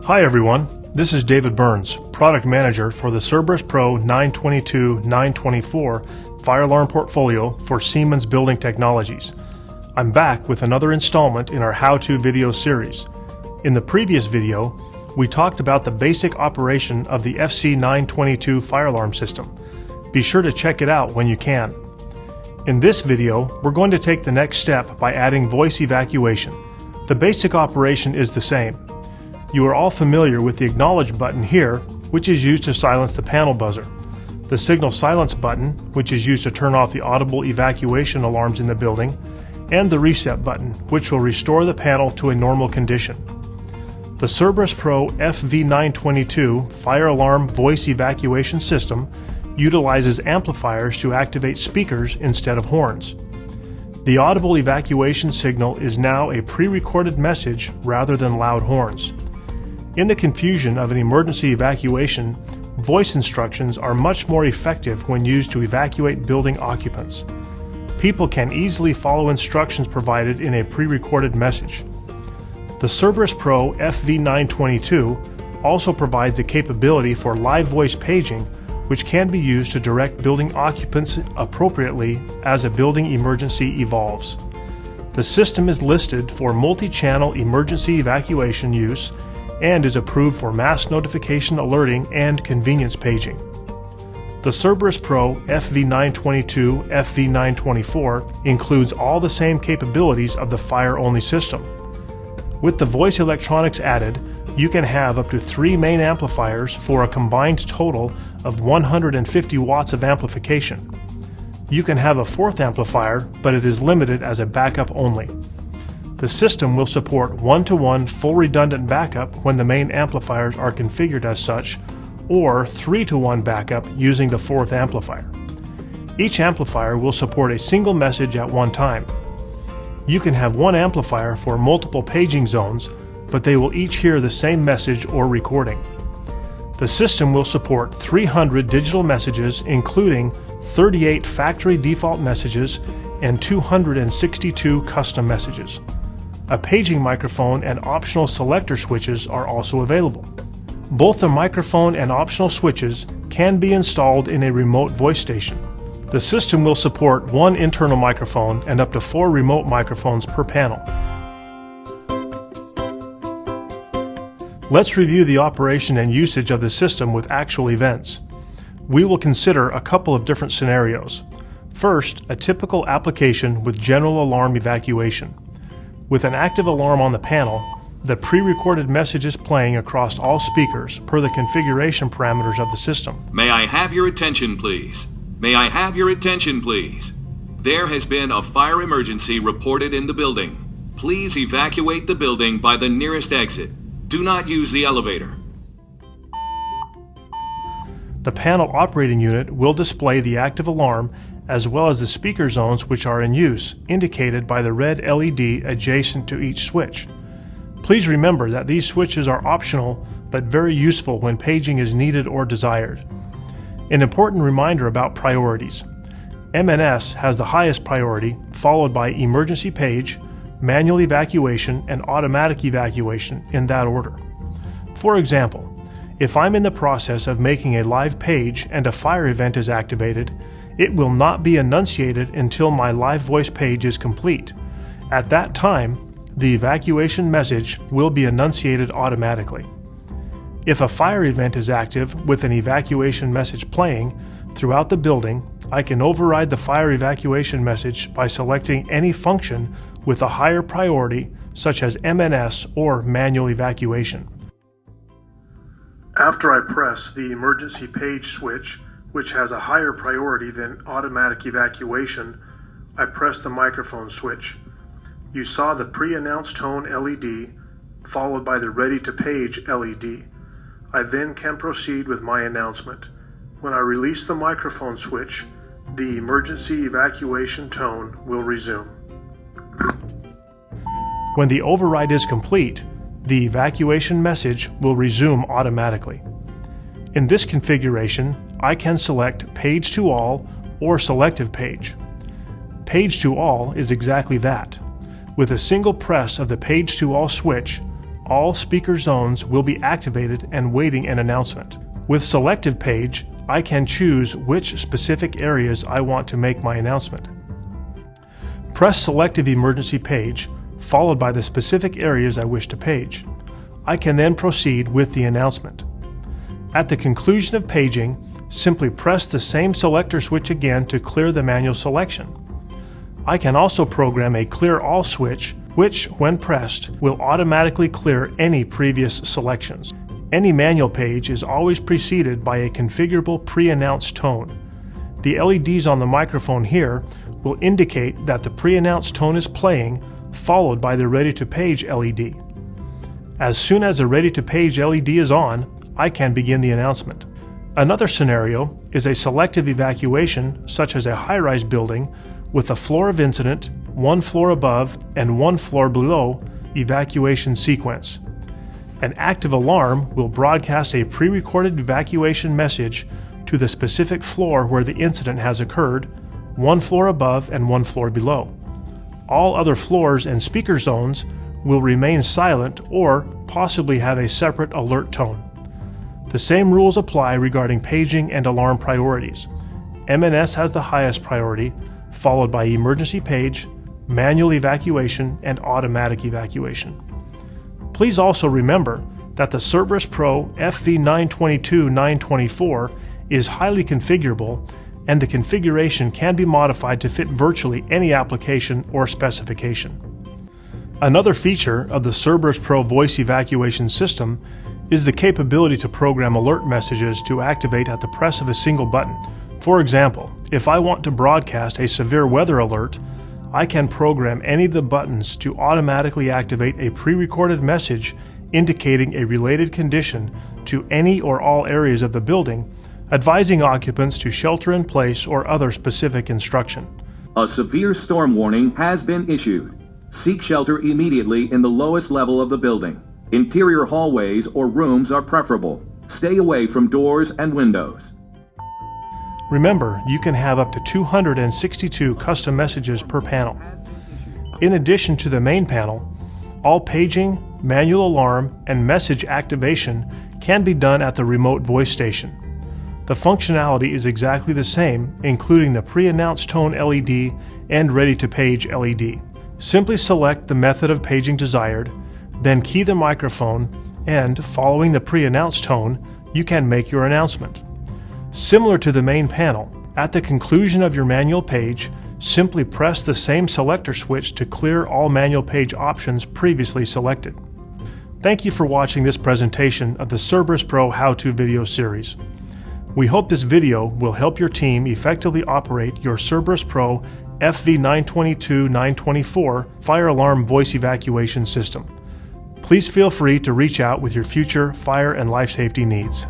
Hi everyone, this is David Burns, Product Manager for the Cerberus Pro 922-924 fire alarm portfolio for Siemens Building Technologies. I'm back with another installment in our how-to video series. In the previous video, we talked about the basic operation of the FC922 fire alarm system. Be sure to check it out when you can. In this video, we're going to take the next step by adding voice evacuation. The basic operation is the same. You are all familiar with the Acknowledge button here, which is used to silence the panel buzzer, the Signal Silence button, which is used to turn off the audible evacuation alarms in the building, and the Reset button, which will restore the panel to a normal condition. The Cerberus Pro FV922 Fire Alarm Voice Evacuation System utilizes amplifiers to activate speakers instead of horns. The audible evacuation signal is now a pre-recorded message rather than loud horns. In the confusion of an emergency evacuation, voice instructions are much more effective when used to evacuate building occupants. People can easily follow instructions provided in a pre-recorded message. The Cerberus Pro FV922 also provides a capability for live voice paging, which can be used to direct building occupants appropriately as a building emergency evolves. The system is listed for multi-channel emergency evacuation use and is approved for mass notification alerting and convenience paging. The Cerberus Pro FV922 FV924 includes all the same capabilities of the fire-only system. With the voice electronics added, you can have up to 3 main amplifiers for a combined total of 150 watts of amplification. You can have a 4th amplifier, but it is limited as a backup only. The system will support 1-to-1 full redundant backup when the main amplifiers are configured as such, or 3-to-1 backup using the 4th amplifier. Each amplifier will support a single message at one time. You can have one amplifier for multiple paging zones, but they will each hear the same message or recording. The system will support 300 digital messages, including 38 factory default messages and 262 custom messages. A paging microphone and optional selector switches are also available. Both the microphone and optional switches can be installed in a remote voice station. The system will support 1 internal microphone and up to 4 remote microphones per panel. Let's review the operation and usage of the system with actual events. We will consider a couple of different scenarios. First, a typical application with general alarm evacuation. With an active alarm on the panel, the pre-recorded message is playing across all speakers per the configuration parameters of the system. May I have your attention, please? May I have your attention, please? There has been a fire emergency reported in the building. Please evacuate the building by the nearest exit. Do not use the elevator. The panel operating unit will display the active alarm as well as the speaker zones which are in use, indicated by the red LED adjacent to each switch. Please remember that these switches are optional but very useful when paging is needed or desired. An important reminder about priorities. MNS has the highest priority, followed by emergency page, manual evacuation, and automatic evacuation in that order. For example, if I'm in the process of making a live page and a fire event is activated, it will not be enunciated until my live voice page is complete. At that time, the evacuation message will be enunciated automatically. If a fire event is active with an evacuation message playing throughout the building, I can override the fire evacuation message by selecting any function with a higher priority, such as MNS or manual evacuation. After I press the emergency page switch, which has a higher priority than automatic evacuation, I press the microphone switch. You saw the pre-announced tone LED followed by the ready to page LED. I then can proceed with my announcement. When I release the microphone switch, the emergency evacuation tone will resume. When the override is complete, the evacuation message will resume automatically. In this configuration, I can select Page to All or Selective Page. Page to All is exactly that. With a single press of the Page to All switch, all speaker zones will be activated and waiting an announcement. With Selective Page, I can choose which specific areas I want to make my announcement. Press Selective Emergency Page, followed by the specific areas I wish to page. I can then proceed with the announcement. At the conclusion of paging, simply press the same selector switch again to clear the manual selection. I can also program a Clear All switch, which, when pressed, will automatically clear any previous selections. Any manual page is always preceded by a configurable pre-announced tone. The LEDs on the microphone here will indicate that the pre-announced tone is playing, followed by the Ready to Page LED. As soon as the Ready to Page LED is on, I can begin the announcement. Another scenario is a selective evacuation, such as a high-rise building with a floor of incident, one floor above and one floor below evacuation sequence. An active alarm will broadcast a pre-recorded evacuation message to the specific floor where the incident has occurred, one floor above and one floor below. All other floors and speaker zones will remain silent or possibly have a separate alert tone. The same rules apply regarding paging and alarm priorities. M&S has the highest priority, followed by emergency page, manual evacuation, and automatic evacuation. Please also remember that the Cerberus Pro FV922-924 is highly configurable, and the configuration can be modified to fit virtually any application or specification. Another feature of the Cerberus Pro voice evacuation system is the capability to program alert messages to activate at the press of a single button. For example, if I want to broadcast a severe weather alert, I can program any of the buttons to automatically activate a pre-recorded message indicating a related condition to any or all areas of the building, advising occupants to shelter in place or other specific instruction. A severe storm warning has been issued. Seek shelter immediately in the lowest level of the building. Interior hallways or rooms are preferable. Stay away from doors and windows. Remember, you can have up to 262 custom messages per panel. In addition to the main panel, all paging, manual alarm, and message activation can be done at the remote voice station. The functionality is exactly the same, including the pre-announced tone LED and Ready to Page LED. Simply select the method of paging desired, then key the microphone, and, following the pre-announced tone, you can make your announcement. Similar to the main panel, at the conclusion of your manual page, simply press the same selector switch to clear all manual page options previously selected. Thank you for watching this presentation of the Cerberus Pro How-To video series. We hope this video will help your team effectively operate your Cerberus Pro FV922-924 fire alarm voice evacuation system. Please feel free to reach out with your future fire and life safety needs.